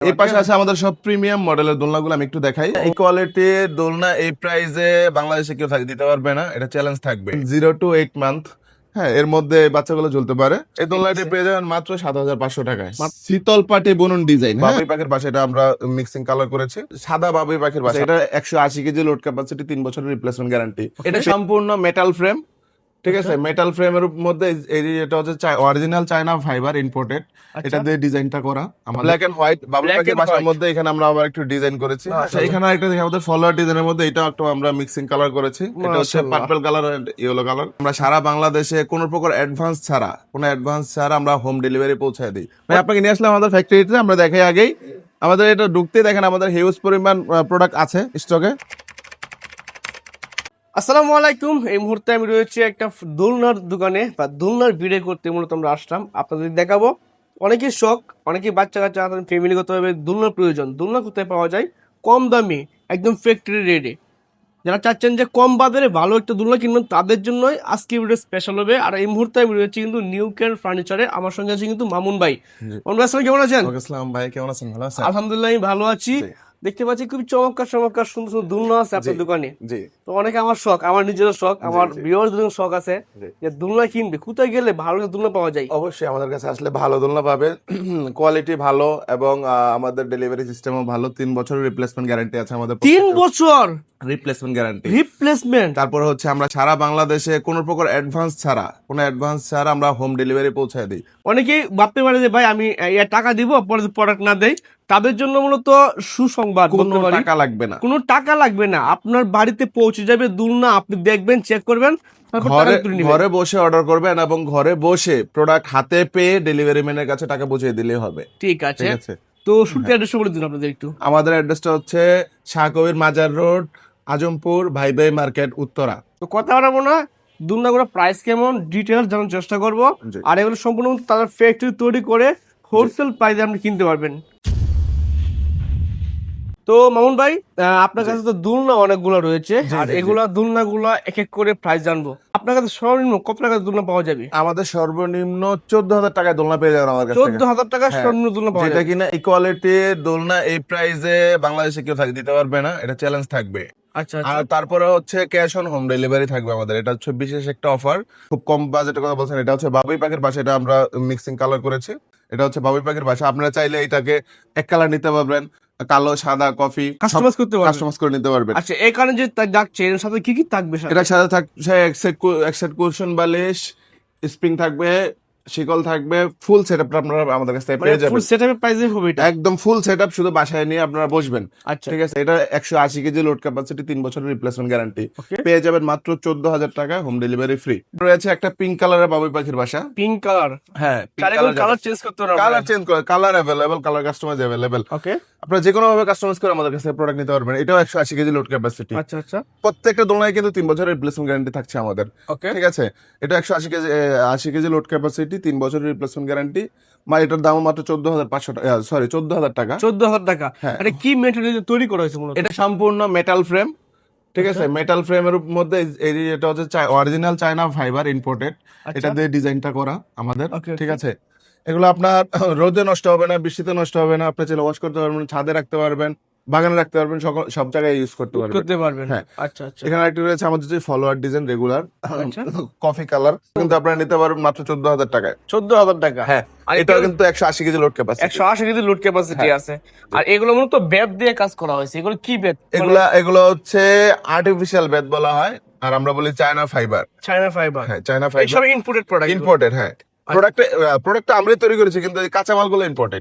এই পাশে আছে আমাদের সব প্রিমিয়াম মডেলের দোলনাগুলো, আমি একটু দেখাই। এই কোয়ালিটির দোলনা এই প্রাইসে বাংলাদেশে কেউ দিতে পারবে না, এটা চ্যালেঞ্জ থাকবে। 0 to 8 মান্থ, হ্যাঁ, এর মধ্যে বাচ্চাগুলো ঝুলতে পারে। এই দোলনাটি পেয়ে যাবেন মাত্র 7,500 টাকায়। শীতল পাটি বুনন ডিজাইন, বাবুই পাখির পাশে এটা আমরা মিক্সিং কালার করেছি, সাদা বাবুই পাখির পাশে। এটা 180 কেজি লোড ক্যাপাসিটি, 3 বছরের রিপ্লেসমেন্ট গ্যারান্টি। এটা সম্পূর্ণ মেটাল ফ্রেম, ঠিক আছে। মেটাল ফ্রেমের মধ্যে এটা হচ্ছে অরিজিনাল চায়না ফাইবার ইম্পোর্টেড, এটা দিয়ে ডিজাইনটা করা। আমাদের ব্ল্যাক এন্ড হোয়াইট বাবুই পাখির বাসার মধ্যে এখানে আমরা আবার একটু ডিজাইন করেছি। এখানে একটা দেখি আমাদের ফলোয়ার ডিজাইনের মধ্যে এটা একটু আমরা মিক্সিং কালার করেছি। এটা হচ্ছে পার্পল কালার আর ইয়েলো কালার। আমরা সারা বাংলাদেশে কোনো প্রকার অ্যাডভান্স ছাড়া আমরা হোম ডেলিভারি পৌঁছায় দিই। ভাই আপনাকে নিয়ে আসলাম আমাদের ফ্যাক্টরিতে, আমরা দেখাই আগেই। আমাদের এটা ঢুকতে দেখেন আমাদের হিউজ পরিমাণ প্রোডাক্ট আছে স্টকে। আসসালামু আলাইকুম। এই মুহূর্তে আমি রয়েছি একটা দোলনার দোকানে বা দোলনার ভিডিও করতে মূলত আমরা আসলাম। আপনাদের দেখাবো অনেকেই শখ, অনেকেই বাচ্চা কাচ্চা ফ্যামিলিগতভাবে দোলনার প্রয়োজন। দোলনা কোথায় পাওয়া যায়? কম দামে, একদম ফ্যাক্টরি রেটে। যারা চাচ্ছেন যে কম বাজারে ভালো একটা দোলনা কিনবেন, তাদের জন্যই আজকে ভিডিও স্পেশাল হবে। আর এই মুহূর্তে আমি রয়েছি কিন্তু নিউ কেয়ার ফার্নিচারে। আমার সঙ্গে আছে কিন্তু মামুন ভাই। মামুন ভাই আসসালাম, কেমন আছেন? আসসালাম ভাই, কেমন আছেন? ভালো আছেন? আলহামদুলিল্লাহ আমি ভালো আছি। দেখতে পাচ্ছি খুব চমৎকার সুন্দর সুন্দর দোলনা আছে আপনার দোকানে। জি, তো অনেকে আমার শখ, আমার নিজেরও শখ, আমার ভিউয়ারদের শখ আছে যে দোলনা কিনবে, কোথায় গেলে ভালো দোলনা পাওয়া যায়? অবশ্যই আমাদের কাছে আসলে ভালো দোলনা পাবে, কোয়ালিটি ভালো এবং আমাদের ডেলিভারি সিস্টেমও ভালো। 3 বছরের রিপ্লেসমেন্ট গ্যারান্টি আছে আমাদের। 3 বছর রিপ্লেসমেন্ট গ্যারান্টি। রিপ্লেসমেন্ট। তারপর হচ্ছে আমরা সারা বাংলাদেশে কোনো প্রকার অ্যাডভান্স ছাড়া আমরা হোম ডেলিভারি পৌঁছায় দিই। অনেকেই ভাবতে পারে যে ভাই আমি টাকা দিব পরে প্রোডাক্ট না দেই, তাদের জন্য মূলত সুসংবাদ। কোনো টাকা লাগবে না, কোনো টাকা লাগবে না, আপনার বাড়িতে পৌঁছে যাবে দোলনা, আপনি দেখবেন, চেক করবেন, ঘরে বসে অর্ডার করবেন এবং ঘরে বসে প্রোডাক্ট হাতে পেয়ে ডেলিভারি ম্যানের কাছে টাকা পৌঁছে দিলেই হবে। ঠিক আছে। তো শুরুতে অ্যাড্রেস বলে দিন আপনাদের একটু। আমাদের অ্যাড্রেসটা হচ্ছে শাহ কবির মাজার রোড, আজমপুর, ভাই ভাই মার্কেট, উত্তরা। তো কথা বাড়াবো না, দোলনাগুলো প্রাইস কেমন ডিটেইলস জানার চেষ্টা করব। আর এগুলো সম্পূর্ণ তাদের ফ্যাক্টরি তৈরি করে হোলসেল প্রাইসে আপনি কিনতে পারবেন। তো মামুন ভাই, আপনার কাছে তো দোলনা অনেকগুলো রয়েছে, আর এগুলা দোলনাগুলা এক এক করে প্রাইস জানবো। আপনার কাছে সর্বনিম্ন কত টাকার দোলনা পাওয়া যাবে? আমাদের সর্বনিম্ন 14,000 টাকায় দোলনা পেয়ে যাবেন আমার কাছে। 14,000 টাকা সর্বনিম্ন দোলনা পাওয়া যাবে, যেটা কিনা এই কোয়ালিটির দোলনা এই প্রাইসে বাংলাদেশে কেউ দিতে পারবে না, এটা চ্যালেঞ্জ থাকবে। আচ্ছা। আর তারপরে হচ্ছে ক্যাশ অন হোম ডেলিভারি থাকবে আমাদের। এটা হচ্ছে বিশেষ একটা অফার, খুব কম বাজেটের কথা বলছেন। এটা হচ্ছে বাবুই পাখির বাসা, এটা আমরা মিক্সিং কালার করেছি। এটা হচ্ছে বাবুই পাখির বাসা। আপনারা চাইলে এটাকে এক কালার নিতে পারবেন, কালো, সাদা, কফি কাস্টমাইজ করে নিতে পারবেন। আচ্ছা, এই কারণে যে ডাকছে এর সাথে কি কি থাকবে? এটার সাথে থাকছে এক সেট কুশন বালিশ, স্প্রিং থাকবে, শিকল থাকবে, ফুল সেটআপ আপনারা আমাদের কাছ থেকে পেয়ে যাবেন। ফুল সেটআপের প্রাইসে হবে এটা? একদম ফুল সেটআপ, শুধু বাসায় নিয়ে আপনারা বসবেন। আচ্ছা, ঠিক আছে। এটা 180 কেজি লোড ক্যাপাসিটি, 3 বছরের রিপ্লেসমেন্ট গ্যারান্টি। পেয়ে যাবেন মাত্র 14,000 টাকা, হোম ডেলিভারি ফ্রি। রয়েছে একটা পিঙ্ক কালারের বাবুই পাখির বাসা। Pink colour? হ্যাঁ, কালার চেঞ্জ করতে পারবেন। কালার চেঞ্জ করে, কালার अवेलेबल, কালার কাস্টমাইজ अवेलेबল। ওকে, আপনারা যে কোনো ভাবে কাস্টমাইজ করে আমাদের কাছে প্রোডাক্ট নিতে পারবেন। এটাও 180 কেজি লোড ক্যাপাসিটি। আচ্ছা। প্রত্যেকটা দোলনায় কিন্তু 3 বছরের রিপ্লেসমেন্ট গ্যারান্টি থাকছে আমাদের। ওকে, ঠিক আছে। এটা 80 কেজি লোড ক্যাপাসিটি, 3 বছরের রিপ্লেসমেন্ট গ্যারান্টি। এটার দাম মাত্র 14,500 টাকা, সরি 14,000 টাকা। 14,000 টাকা। এটা কি মেটেরিয়াল তৈরি করা হয়েছে মূলত? এটা সম্পূর্ণ মেটাল ফ্রেম, ঠিক আছে। মেটাল ফ্রেমের মধ্যে এটা হচ্ছে অরিজিনাল চায়না ফাইবার ইম্পোর্টেড, এটা দিয়ে ডিজাইনটা করা আমাদের। ঠিক আছে। এগুলো আপনার রোদে নষ্ট হবে না, বৃষ্টিতে নষ্ট হবে না। আপনি চাইলে ওয়াশ করতে পারবেন, ছাদে রাখতে পারবেন, বাগানে রাখতে পারবেন, সব জায়গায় ইউজ করতে পারবেন। হ্যাঁ। আচ্ছা। এখানে একটা রয়েছে আমাদের যে follower design regular coffee colour, কিন্তু আপনারা নিতে পারবেন মাত্র 14,000 টাকায়। 14,000 টাকা? হ্যাঁ। এটা কিন্তু 180 KG load capacity. 180 KG load capacity আছে। আর এগুলো মূলত বেত দিয়ে কাজ করা হয়েছে। এগুলো কি বেত? এগুলো হচ্ছে আর্টিফিশিয়াল বেত বলা হয়, আর আমরা বলি চায়না ফাইবার। China fibre? হ্যাঁ, চায়না ফাইবার। সব ইম্পোর্টেড প্রোডাক্ট? ইম্পোর্টেড, হ্যাঁ। প্রোডাক্টটা আমরাই তৈরি করেছি, কিন্তু এই কাঁচামালগুলো ইম্পোর্টেড।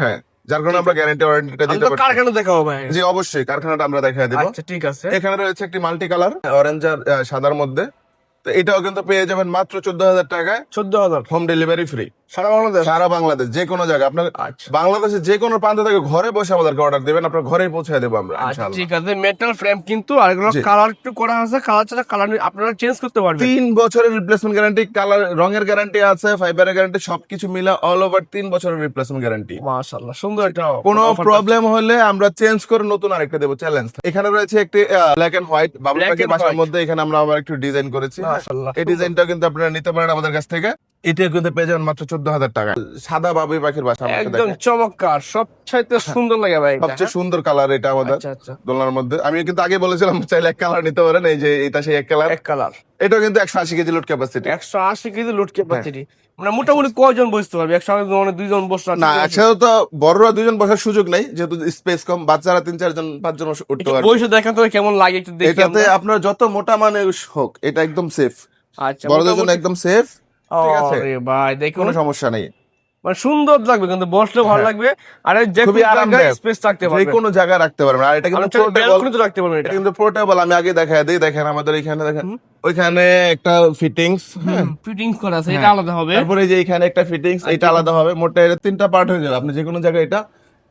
হ্যাঁ, যার কারণে আমরা গ্যারান্টি ওয়ারেন্টিটা দিতে পারি। কারখানা দেখাও ভাই? জি অবশ্যই, কারখানাটা আমরা দেখায় দেব। আচ্ছা, ঠিক আছে। এখানে রয়েছে একটি মাল্টি কালার, অরেঞ্জ আর সাদার মধ্যে। তো এটাও কিন্তু পেয়ে যাবেন মাত্র 14,000 টাকায়। 14,000? হোম ডেলিভারি ফ্রি সারা বাংলাদেশ? সারা বাংলাদেশ, যে কোনো জায়গায়। আপনার বাংলাদেশে যে কোনো প্রান্ত থেকে ঘরে বসে আমাদেরকে অর্ডার দিবেন, আপনার ঘরেই পৌঁছে দেবো আমরা ইনশাআল্লাহ। ঠিক আছে। মেটাল ফ্রেম কিন্তু, আর এগুলো কালার একটু করা আছে, কালার আপনারা চেঞ্জ করতে পারবেন। 3 বছরের রিপ্লেসমেন্ট গ্যারান্টি, কালার রঙের গ্যারান্টি আছে, ফাইবারের গ্যারান্টি, সবকিছু মিলে অল ওভার 3 বছরের রিপ্লেসমেন্ট গ্যারান্টি। মাশাআল্লাহ, সুন্দর একটা। কোনো প্রবলেম হলে আমরা চেঞ্জ করে নতুন আরেকটা দেব, চ্যালেঞ্জ। এখানে রয়েছে একটি ব্ল্যাক এন্ড হোয়াইট বাবুই পাখির বাসার মধ্যে, এখানে আমরা আবার একটু ডিজাইন করেছি। মাশাআল্লাহ, এই ডিজাইনটা কিন্তু আপনারা নিতে পারেন আমাদের কাছ থেকে। এটা কিন্তু পেয়ে যাবেন মাত্র 14,000 টাকা। সাদা বাবুই পাখির বাসা আমাকে একদম দেখেন। চমৎকার, সবচাইতে সুন্দর লাগে ভাই এটা, সবচেয়ে সুন্দর কালার এটা আমাদের আচ্ছা আচ্ছা, দোলনার মধ্যে। আমি কিন্তু আগে বলেছিলাম চাইলে এক কালার নিতে পারেন, এই যে এটা সেই এক কালার। এক কালার, এটা কিন্তু 180 KG load capacity. 180 KG load capacity. মানে মোটামুটি কয়জন বসতে পারবে একসঙ্গে? মানে দুইজন বসতে না, একসাথে তো বড়রা দুজন বসার সুযোগ নাই, যেহেতু স্পেস কম। বাচ্চারা 3-4 জন 5 জন উঠতে পারবে। বসে দেখান তো কেমন লাগে একটু দেখি এটাতে আমরা। আপনার যত মোটা মানুষ হোক এটা একদম সেফ, আচ্ছা, বড়দের জন্য মোটামুটি- একদম সেফ। ঠিক আছে, আরে ভাই দেখুন, কোনো সমস্যা নেই। মানে সুন্দর লাগবে, কিন্তু বসলেও ভালো হ্যাঁ। লাগবে। আর এই যে খুবই কোনো জায়গায় আরামদায়ক, স্পেস থাকতে যে পারবে, কোনো জায়গায় রাখতে পারবেন। আর এটা কিন্তু পোর্টেবল, ব্যালকনিতে রাখতে পারবে এটা এটা। কিন্তু পোর্টেবল। আমি আগে দেখাই দিই, দেখেন আমাদের এখানে, দেখেন ওইখানে একটা ফিটিংস, হ্যাঁ, ফিটিংস করা আছে, এটা আলাদা হবে। তারপরে এই যে এখানে একটা ফিটিংস, এটা আলাদা হবে। মোটটা এটা 3টা পার্ট হয়ে যাবে, আপনি যে কোনো জায়গায় এটা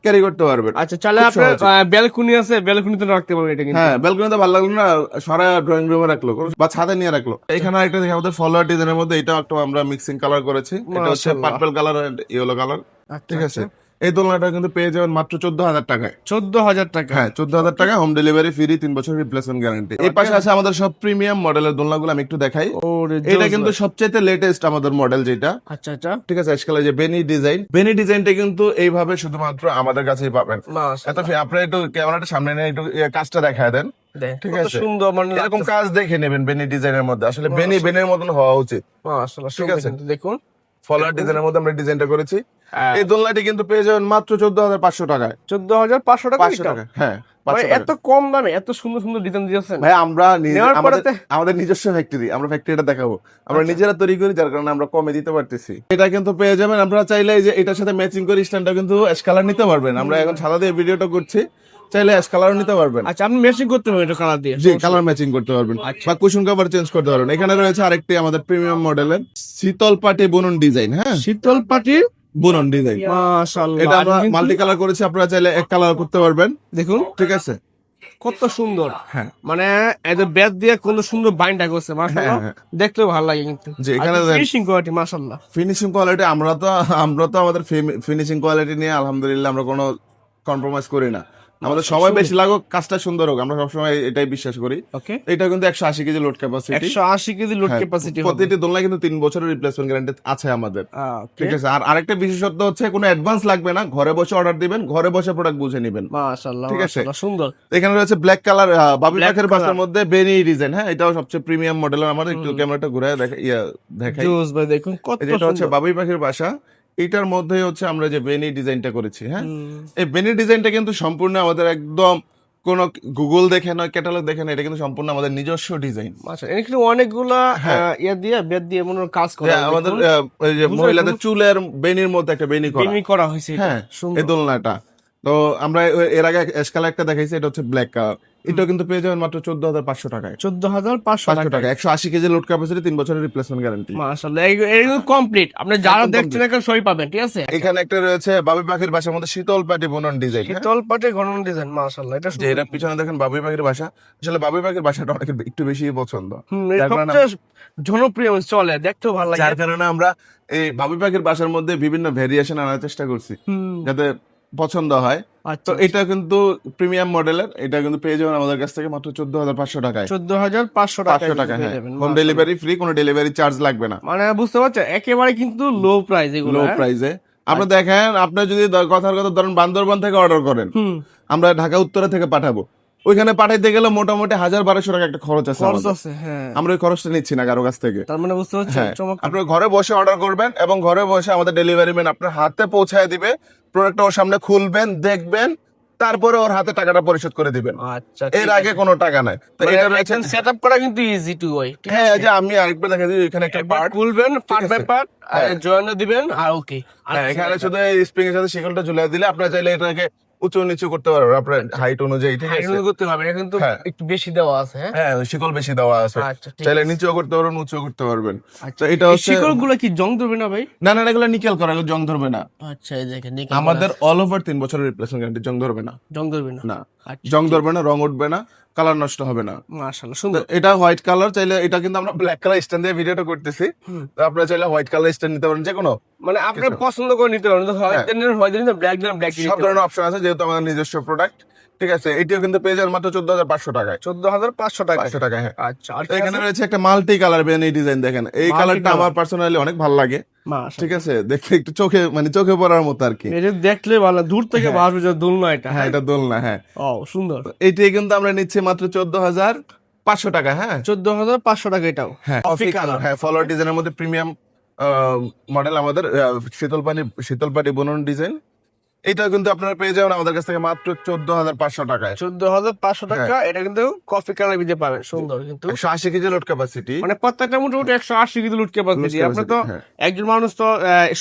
ক্যারি করতে পারবেন। আচ্ছা, চাইলে খুব আপনার সহজে। ব্যালকনি আছে, ব্যালকনিতে রাখতে পারবেন এটা কিন্তু। হ্যাঁ, ব্যালকনিতে ভালো লাগলো না, সারা ড্রয়িং রুমে রাখলো বা ছাদে নিয়ে রাখলো। এখানে একটা দেখে আমাদের ফলোয়ার ডিজাইনের মধ্যে এটা একটা আমরা মিক্সিং কালার করেছি। এটা হচ্ছে মাশাআল্লাহ। Purple colour and yellow colour. আচ্ছা, ঠিক আছে, এই দোলনাটা কিন্তু পেয়ে যাবেন মাত্র 14,000 টাকায়। 14,000 টাকা। হ্যাঁ, 14,000 টাকা, হোম ডেলিভারি ফ্রি, 3 বছর রিপ্লেসমেন্ট গ্যারান্টি। এই পাশে আছে আমাদের সব প্রিমিয়াম মডেলের দোলনাগুলো, আমি একটু দেখাই। ওরে এটা জোস কিন্তু ভাই। সবচেয়ে লেটেস্ট আমাদের মডেল যেটা। আচ্ছা আচ্ছা, ঠিক আছে, আজকাল যে বেনি ডিজাইন, বেনি ডিজাইনটা কিন্তু এইভাবে শুধুমাত্র আমাদের কাছেই পাবেন। এত আপনি একটু ক্যামেরাটা সামনে নিয়ে একটু কাজটা দেখায় দেন। ঠিক কত আছে, সুন্দর, মানে এরকম কাজ দেখে নেবেন বেনি ডিজাইনের মধ্যে। আসলে বেনি বেনের মতন হওয়া উচিত। মাশাআল্লাহ, ঠিক আছে। কিন্তু দেখুন ফলোয়ার ডিজাইনের মধ্যে আমরা ডিজাইনটা করেছি। হ্যাঁ। এই দোলনাটি কিন্তু পেয়ে যাবেন মাত্র 14,500 টাকায়। 14,500 টাকা 500 এটা? টাকা, হ্যাঁ, মানে 500 টাকা। এত কম দামে এত সুন্দর সুন্দর ডিজাইন দিয়েছেন ভাই আমরা নেওয়ার আমাদের পরেতে- আমাদের নিজস্ব ফ্যাক্টরি, আমরা ফ্যাক্টরিটা দেখাবো। আমরা আচ্ছা। নিজেরা তৈরি করি, যার কারণে আমরা কমে দিতে পারতেছি। এটা কিন্তু পেয়ে যাবেন, আপনারা চাইলে এই যে এটার সাথে ম্যাচিং করে স্ট্যান্ডটা কিন্তু অ্যাশ কালার নিতে পারবেন। আমরা এখন সাদা দিয়ে ভিডিওটা করছি, চাইলে অ্যাশ কালারও নিতে পারবেন। আচ্ছা, আপনি ম্যাচিং করতে পারবেন এটা কালার দিয়ে? জি, কালার ম্যাচিং করতে পারবেন বা কুশন কভার চেঞ্জ করতে পারবেন। এখানে রয়েছে আরেকটি আমাদের প্রিমিয়াম মডেলের শীতল পাটি বুনন ডিজাইন। হ্যাঁ, শীতল পাটির বুনন ডিজাইন। মাশাআল্লাহ, এটা আমরা আর কিন্তু মাল্টি কালার করেছি, আপনারা চাইলে এক কালার করতে পারবেন। দেখুন ঠিক আছে, কত সুন্দর। হ্যাঁ, মানে এত ব্যাট দিয়ে কত সুন্দর বাইন্ডটা করছে, মাশাআল্লাহ, হ্যাঁ। দেখলেও ভালো লাগে কিন্তু। জি, এখানে ফিনিশিং কোয়ালিটি মাশাআল্লাহ। ফিনিশিং কোয়ালিটি আমরা তো আমাদের ফিনিশিং কোয়ালিটি নিয়ে আলহামদুলিল্লাহ আমরা কোনো কম্প্রোমাইজ করি না। আমাদের সময় বেশি লাগুক, কাজটা সুন্দর হোক, আমরা সবসময় এটাই বিশ্বাস করি। ওকে, এটা কিন্তু 180 KG load capacity. 180 KG load হ্যাঁ, ক্যাপাসিটি হবে। প্রতিটি দোলনায় কিন্তু 3 বছরের রিপ্লেসমেন্ট গ্যারান্টি আছে আমাদের। ঠিক আছে, আর আরেকটা বিশেষত্ব হচ্ছে কোনো অ্যাডভান্স লাগবে না, ঘরে বসে অর্ডার দিবেন, ঘরে বসে প্রোডাক্ট বুঝে নেবেন। মাশাআল্লাহ, ঠিক আছে। মাশাআল্লাহ, সুন্দর। এখানে রয়েছে ব্ল্যাক কালার বাবুই Black পাখির বাসার color। মধ্যে বেনি ডিজাইন। হ্যাঁ, এটাও সবচেয়ে প্রিমিয়াম মডেলের। আমাদের একটু ক্যামেরাটা ঘুরে দেখাই। জোস ভাই, দেখুন কত যেটা হচ্ছে সুন্দর। বাবুই পাখির বাসা, এটার মধ্যে হচ্ছে আমরা যে বেনি ডিজাইনটা করেছি। হ্যাঁ, এই বেনি ডিজাইনটা কিন্তু সম্পূর্ণ আমাদের একদম কোন গুগল দেখে নয়, ক্যাটালগ দেখে না, এটা কিন্তু সম্পূর্ণ আমাদের নিজস্ব ডিজাইন। আচ্ছা, এখানে কিন্তু অনেকগুলা ইয়া দিয়ে বেদ দিয়ে মনে হয় কাজ করা, আমাদের দেখুন। ওই যে মহিলাদের চুলের বেনির মধ্যে একটা বেনি করা। বেনি করা হয়েছে এটা। হ্যাঁ, সুন্দর। এই দোলনাটা তো আমরা এর আগে এসকালা একটা দেখাইছি, এটা হচ্ছে ব্ল্যাক কালার। এটাও কিন্তু পেয়ে যাবেন মাত্র 14,500 টাকায়। 14,500 500 টাকা, 180 কেজি লোড ক্যাপাসিটি, 3 বছরের রিপ্লেসমেন্ট গ্যারান্টি। মাশাআল্লাহ, এগুলো কমপ্লিট। আপনি যারা একদম দেখছেন এখন সবই পাবেন, ঠিক আছে। এখানে একটা রয়েছে বাবুই পাখির বাসার মধ্যে শীতল পাটি বুনন ডিজাইন। শীতল পাটে ঘন ডিজাইন, মাশাআল্লাহ, এটা যে এটা পিছনে দেখেন বাবুই পাখির বাসা। আসলে বাবুই পাখির বাসাটা অনেকের একটু বেশি পছন্দ, এটা যার কারণে সবচেয়ে জনপ্রিয়, চলে, দেখতেও ভালো লাগে। যার কারণে আমরা এই বাবুই পাখির বাসার মধ্যে বিভিন্ন ভেরিয়েশন আনার চেষ্টা করছি, যাতে পছন্দ হয়। আচ্ছা, তো এটা কিন্তু প্রিমিয়াম মডেলের, এটা কিন্তু পেয়ে যাবেন আমাদের কাছ থেকে মাত্র 14,500 টাকায়। 14,500 500 টাকা, হ্যাঁ, হোম ডেলিভারি ফ্রি, কোনো ডেলিভারি চার্জ লাগবে না। মানে বুঝতে পারছেন, একেবারে কিন্তু লো প্রাইস এগুলো। লো প্রাইসে আপনি দেখেন, আপনি যদি কথার কথা ধরেন বান্দরবান থেকে অর্ডার করেন, আমরা ঢাকা উত্তরা থেকে পাঠাবো, ওইখানে পাঠাইতে গেলে মোটামুটি 1,000-1,200 টাকা একটা খরচ আছে খরচ আমাদের। আছে, হ্যাঁ। আমরা ওই খরচটা নিচ্ছি না কারো কাছ থেকে। তার মানে বুঝতে পারছেন, হ্যাঁ, চমৎকার। আপনি ঘরে বসে অর্ডার করবেন এবং ঘরে বসে আমাদের ডেলিভারি ম্যান আপনার হাতে পৌঁছায় দিবে। প্রোডাক্টটা ওর সামনে খুলবেন, দেখবেন, তারপরে ওর হাতে টাকাটা পরিশোধ করে দিবেন। আচ্ছা, এর আগে কোনো টাকা নাই। তো এটা রয়েছে। সেটআপ করা কিন্তু ইজি টু ওয়াই। হ্যাঁ, এই যে আমি আরেকবার দেখা দিই, এখানে একটা পার্ট খুলবেন, পার্ট বাই পার্ট জয়েন দিবেন, আর ওকে। এখানে শুধু স্প্রিং এর সাথে শিকলটা ঝুলিয়ে দিলে আপনারা চাইলে এটাকে উঁচু নিচু করতে পারবেন আপনার হাইট অনুযায়ী। ঠিক আছে, হাইড্রোল করতে হবে, এটা কিন্তু হ্যাঁ। একটু বেশি দেওয়া আছে, হ্যাঁ। হ্যাঁ, শিকল বেশি দেওয়া আছে, আচ্ছা, ঠিক চাইলে আছে। নিচুও করতে পারবেন, উঁচুও করতে পারবেন। আচ্ছা, তো এটা এই হচ্ছে শিকড়গুলো কি জং ধরবে না ভাই? না, না, এগুলো নিকেল করা, এগুলো জং ধরবে না। আচ্ছা, এই দেখেন, আমাদের অল ওভার 3 বছরের রিপ্লেসমেন্ট গ্যারান্টি, জং ধরবে না। জং ধরবে না। না, আচ্ছা, জং ধরবে না, রং উঠবে না, কালার নষ্ট হবে না। মাশাআল্লাহ, সুন্দর। এটা হোয়াইট কালার, চাইলে এটা কিন্তু আমরা ব্ল্যাক কালার স্ট্যান্ড দিয়ে ভিডিওটা করতেছি, তো আপনারা চাইলে হোয়াইট কালার স্ট্যান্ড নিতে পারেন, যে কোনো মানে আপনার পছন্দ করে নিতে পারেন, হয় দেন ব্ল্যাক দেন ব্ল্যাক সব ধরনের অপশন আছে, যেহেতু আমাদের নিজস্ব প্রোডাক্ট। ঠিক আছে, এটিও কিন্তু পেয়ে যাবেন মাত্র 14,500 টাকায়। 14,500 টাকা। 500 টাকায়, হ্যাঁ। আচ্ছা, আর তো এখানে রয়েছে একটা মাল্টি কালার বেনি ডিজাইন, দেখেন এই Multi কালারটা color। আমার পার্সোনালি অনেক ভালো লাগে। মাশাআল্লাহ। ঠিক আছে, দেখতে একটু চোখে পড়ার মতো আর কি। এই যে দেখলে ভালো, দূর থেকে হ্যাঁ। ভাববে যে দোলনা এটা। হ্যাঁ, এটা দোলনা, হ্যাঁ। ও সুন্দর। এটি কিন্তু আমরা নিচ্ছি মাত্র 14,500 টাকা, হ্যাঁ। 14,500 টাকা এটাও। হ্যাঁ, কফি কফি কালার। কালার, হ্যাঁ, ফলোয়ার ডিজাইনের মধ্যে প্রিমিয়াম মডেল আমাদের শীতল পানি বুনন ডিজাইন। এটা কিন্তু আপনারা পেয়ে যাবেন আমাদের কাছ থেকে মাত্র 14,500 টাকায়। 14,500 টাকা। হ্যাঁ। এটা কিন্তু কফি কালার ভিতরে পাবেন, সুন্দর কিন্তু। 180 কেজি লোড ক্যাপাসিটি। মানে প্রত্যেকটা মোটামুটি 180 কেজি লুট ক্যাপাসিটি। Load আপনি capacity, তো হ্যাঁ। একজন মানুষ তো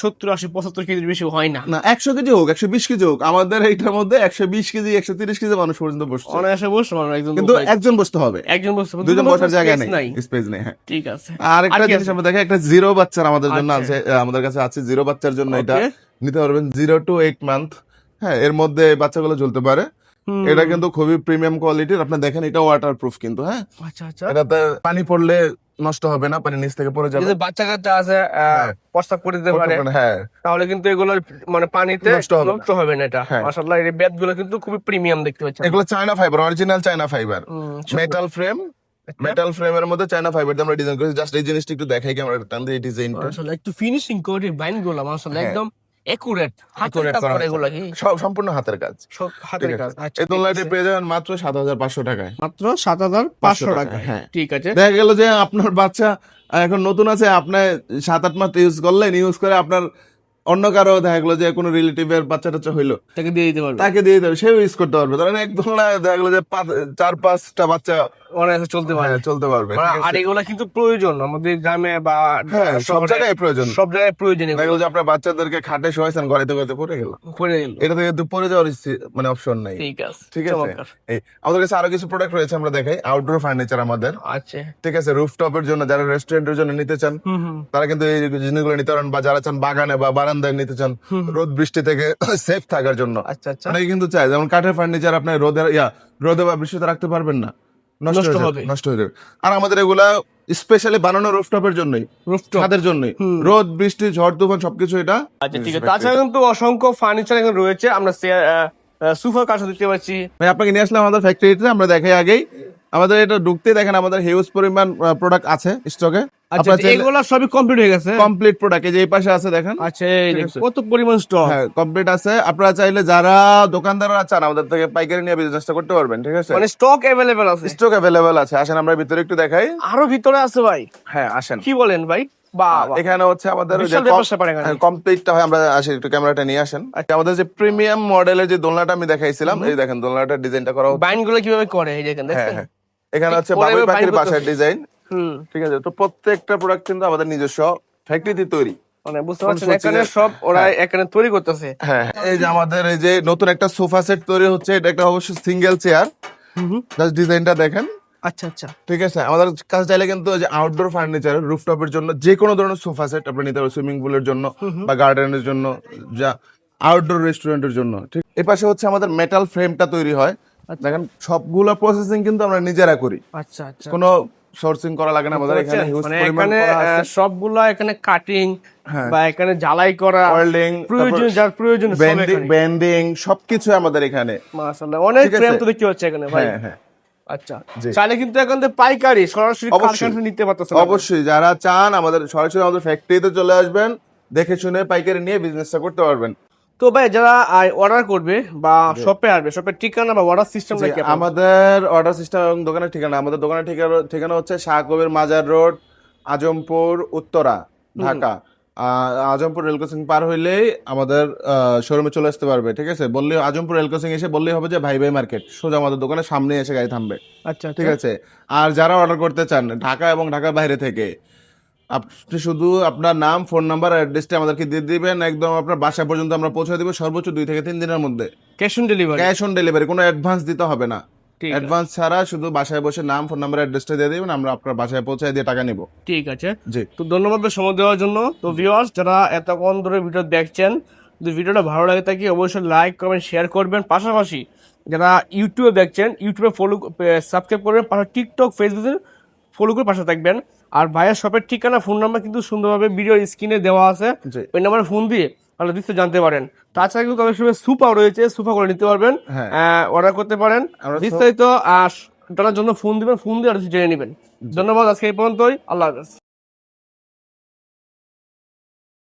70, 80, 75 কেজির বেশি হয় না। না, 100 কেজি হোক, 120 কেজি হোক, আমাদের এইটার মধ্যে 120 কেজি 130 কেজি মানুষ পর্যন্ত বসছে। অনায়াসে বসে মানুষ একজন কিন্তু লোক হয়। একজন বসতে হবে, একজন বসে, দুজন বসার জায়গা space নেই, স্পেস নেই, হ্যাঁ। ঠিক আছে। আর একটা কি জিনিস আছে? আমরা দেখে, একটা জিরো বাচ্চার আমাদের জন্য আচ্ছা। আছে, আমাদের কাছে আছে জিরো বাচ্চার জন্য। এটা Okay। নিতে পারবেন 0 to 8 মান্থ। হ্যাঁ, এর মধ্যে বাচ্চাগুলো ঝুলতে পারে। হুম। এটা কিন্তু খুবই প্রিমিয়াম কোয়ালিটির। আপনি দেখেন এটা ওয়াটার প্রুফ কিন্তু, হ্যাঁ। আচ্ছা আচ্ছা। এটাতে পানি পড়লে নষ্ট হবে না, পানি নিচ থেকে পড়ে যাবে। যদি বাচ্চা কাচ্চা আছে হ্যাঁ। প্রস্তাব করে দিতে পারে, হ্যাঁ, তাহলে কিন্তু এগুলো মানে পানিতে নষ্ট হবে না। নষ্ট হবে না। এটা হ্যাঁ। মাশাআল্লাহ, এই বেড গুলো কিন্তু খুবই প্রিমিয়াম দেখতে পাচ্ছেন। এগুলো China fibre, original China fibre, সুন্দর। Metal frame. মেটাল ফ্রেমের মধ্যে চায়না ফাইবার দিয়ে আমরা ডিজাইন করেছি। জাস্ট এই জিনিসটা একটু দেখাই, ক্যামেরা টান দিয়ে, এই ডিজাইনটা মাশাআল্লাহ, একটু ফিনিশিং করে বাইন গুলো মাশাআল্লাহ হ্যাঁ। একদম একুরেট হাতের Accurate কাজ করা করে হয়েছে। এগুলো কি সম্পূর্ণ হাতের কাজ। সব হাতের ঠিক কাজ। আছে। আচ্ছা, এই দোলনাটি পেয়ে যাবেন মাত্র 7,500 টাকায়। মাত্র 7,500 টাকা, টাকা। হ্যাঁ। ঠিক আছে। দেখা গেল যে আপনার বাচ্চা এখন নতুন আছে, আপনি 7-8 মাস ইউজ করলেন, ইউজ করে আপনার অন্য কারো দেখা গেলো যে কোনো রিলেটিভের বাচ্চা টাচ্চা হইলো, তাকে দিয়ে দিতে পারবে, তাকে দিয়ে দেবে, সেও ইউজ করতে পারবে। তাহলে এক দোলনা দেখা গেলো যে 4-5টা বাচ্চা, অনায়াসে চলতে পারবে। হ্যাঁ, চলতে পারবে। মানে ঠিক আর আছে? এগুলা কিন্তু প্রয়োজন আমাদের গ্রামে বা হ্যাঁ, সব শহরে, জায়গায় প্রয়োজন। সব জায়গায় প্রয়োজন। দেখা গেলো যে আপনার বাচ্চাদেরকে খাটে শোয়াইছেন, ঘরেতে ঘরেতে পড়ে গেল, করে দিল। এটা থেকে কিন্তু পড়ে যাওয়ার মানে অপশন নাই। ঠিক আছে, ঠিক আছে। চমৎকার। এই আমাদের কাছে আরো কিছু প্রোডাক্ট রয়েছে, আমরা দেখাই। আউটডোর ফার্নিচার আমাদের, আচ্ছা। ঠিক আছে, রুফটপের জন্য, যারা রেস্টুরেন্টের জন্য নিতে চান হুম হুম। তারা কিন্তু এই জিনিসগুলো নিতে পারেন, বা যারা চান বাগানে বা বারান্দায় নিতে চান রোদ বৃষ্টি থেকে সেফ থাকার জন্য। আচ্ছা আচ্ছা। অনেকে কিন্তু চায়, যেমন কাঠের ফার্নিচার আপনি রোদে বা বৃষ্টিতে রাখতে পারবেন না, নষ্ট হয়ে যাবে, হবে। নষ্ট হয়ে যাবে। আর আমাদের এগুলা স্পেশালি বানানো রুফটপের জন্যই, Rooftop। ছাদের জন্যই, হুম। রোদ বৃষ্টি ঝড় তুফান সবকিছু এটা। আচ্ছা ঠিক আছে। তাছাড়া কিন্তু অসংখ্য ফার্নিচার এখানে রয়েছে। আমরা সোফার কাছে দেখতে পাচ্ছি। ভাই, আপনাকে নিয়ে আসলাম আমাদের ফ্যাক্টরিতে, আমরা দেখাই আগেই। আমাদের এটা ঢুকতে দেখেন আমাদের হিউজ পরিমাণ প্রোডাক্ট আছে স্টকে। আচ্ছা, এগুলো সবই কমপ্লিট হয়ে গেছে। কমপ্লিট প্রোডাক্ট, এই যে এই পাশে আছে দেখেন। আচ্ছা, এই ঠিক যে আছে। কত পরিমাণ স্টক। হ্যাঁ, কমপ্লিট আছে। আপনারা চাইলে যারা দোকানদাররা চান আমাদের থেকে পাইকারি নিয়ে বিজনেসটা করতে পারবেন। ঠিক আছে, মানে স্টক अवेलेबल আছে। স্টক অ্যাভেলেবল আছে। আসেন আমরা ভিতরে একটু দেখাই। আরো ভিতরে আছে ভাই। হ্যাঁ, আসেন। কি বলেন ভাই? বাহ বাহ। এখানে হচ্ছে আমাদের বিশাল ব্যাপার স্যাপার এখানে। কমপ্লিটটা হয়, আমরা আসি, একটু ক্যামেরাটা নিয়ে আসেন। আমাদের যে প্রিমিয়াম মডেলের যে দোলনাটা আমি দেখাইছিলাম, এই দেখেন দোলনাটার ডিজাইনটা করা হচ্ছে। বাইনগুলো কিভাবে করে এই দেখেন, হ্যাঁ, দেখেন। হ্যাঁ। এখানে হচ্ছে পরে বাবুই বাইন পাখির করতেছে। বাসার ডিজাইন। হুম। ঠিক আছে, তো প্রত্যেকটা প্রোডাক্ট কিন্তু আমাদের নিজস্ব ফ্যাক্টরিতে তৈরি। মানে বুঝতে পারছেন, এখানে সব ওরা এখানে তৈরি করতেছে। হ্যাঁ, এই যে আমাদের এই যে নতুন একটা সোফা সেট তৈরি হচ্ছে, এটা একটা অবশ্যই সিঙ্গেল চেয়ার। জাস্ট ডিজাইনটা দেখেন। আচ্ছা আচ্ছা। ঠিক আছে, আমাদের কাছে চাইলে কিন্তু যে আউটডোর ফার্নিচার, রুফটপের জন্য যে কোনো ধরনের সোফা সেট আপনি নিতে পারেন, সুইমিং পুলের জন্য বা গার্ডেনের জন্য, যা আউটডোর রেস্টুরেন্টের জন্য। ঠিক, এই পাশে হচ্ছে আমাদের মেটাল ফ্রেমটা তৈরি হয়। দেখেন সবগুলো প্রসেসিং কিন্তু আমরা নিজেরা করি, আচ্ছা আচ্ছা। কোনো সোর্সিং করা লাগে না। আমাদের এখানে হিউজ মানে পরিমাণ এখানে করা আছে। সবগুলা এখানে কাটিং হ্যাঁ। বা এখানে ঝালাই করা, ওয়েল্ডিং, প্রয়োজন যার প্রয়োজন সব এখানে। বেন্ডিং সবকিছু আমাদের এখানে। মাশাআল্লাহ, অনেক ঠিক আছে। ফ্রেম তো দেখতে পাচ্ছি এখানে ভাই। হ্যাঁ, হ্যাঁ। আচ্ছা, জি। চাইলে কিন্তু এখান থেকে পাইকারি সরাসরি অবশ্যই। কারখানা নিতে পারতেছেন। অবশ্যই, যারা চান আমাদের সরাসরি আমাদের ফ্যাক্টরিতে চলে আসবেন, দেখে শুনে পাইকারি নিয়ে বিজনেসটা করতে পারবেন। তো ভাই, যারা অর্ডার করবে বা শপে আসবে, শপের ঠিকানা বা অর্ডার সিস্টেমটা কি? আমাদের অর্ডার সিস্টেম এবং দোকানের ঠিকানা, আমাদের দোকানের ঠিকানা হচ্ছে Shah Kabir Mazar road, Azampur Uttara, Dhaka. Azampur rail crossing পার হইলেই আমাদের শোরুমে চলে আসতে পারবে। ঠিক আছে, বললে আজমপুর রেল ক্রসিং এসে বললেই হবে যে ভাই ভাই মার্কেট, সোজা আমাদের দোকানের সামনে এসে গাড়ি থামবে। আচ্ছা ঠিক আছে। আর যারা অর্ডার করতে চান ঢাকা এবং ঢাকার বাইরে থেকে, আপনি শুধু আপনার নাম, ফোন নাম্বার, অ্যাড্রেসটা আমাদেরকে দিয়ে দিবেন, একদম আপনার বাসা পর্যন্ত আমরা পৌঁছে দিব সর্বোচ্চ 2 থেকে 3 দিনের মধ্যে। Cash on delivery. Cash on delivery, কোনো অ্যাডভান্স দিতে হবে না। ঠিক আছে। অ্যাডভান্স ছাড়া শুধু বাসায় বসে নাম, ফোন নাম্বার, অ্যাড্রেসটা দিয়ে দিবেন, আমরা আপনার বাসায় পৌঁছে দিয়ে টাকা নিব। ঠিক আছে। জি। তো ধন্যবাদ সময় দেওয়ার জন্য। তো ভিউয়ার্স, যারা এতক্ষণ ধরে ভিডিও দেখছেন, যদি ভিডিওটা ভালো লাগে থাকে অবশ্যই লাইক করবেন, শেয়ার করবেন। পাশাপাশি যারা ইউটিউবে দেখছেন, ইউটিউবে সাবস্ক্রাইব করবেন, পাশাপাশি টিকটক, ফেসবুকে ফলো করে পাশে থাকবেন। আর ভাইয়ের শপের ঠিকানা ফোন নাম্বার কিন্তু সুন্দরভাবে ভিডিওর স্ক্রিনে দেওয়া আছে, জি। ওই নাম্বারে ফোন দিয়ে তাহলে বিস্তারিত জানতে পারেন। তাছাড়া কিন্তু তাদের সঙ্গে সুপা রয়েছে, সুপা করে নিতে পারবেন, হ্যাঁ। অর্ডার করতে পারেন। আমরা বিস্তারিত জানার জন্য ফোন দিবেন, ফোন দিয়ে আর জেনে নেবেন। ধন্যবাদ, আজকে এই পর্যন্তই, আল্লাহ হাফেজ।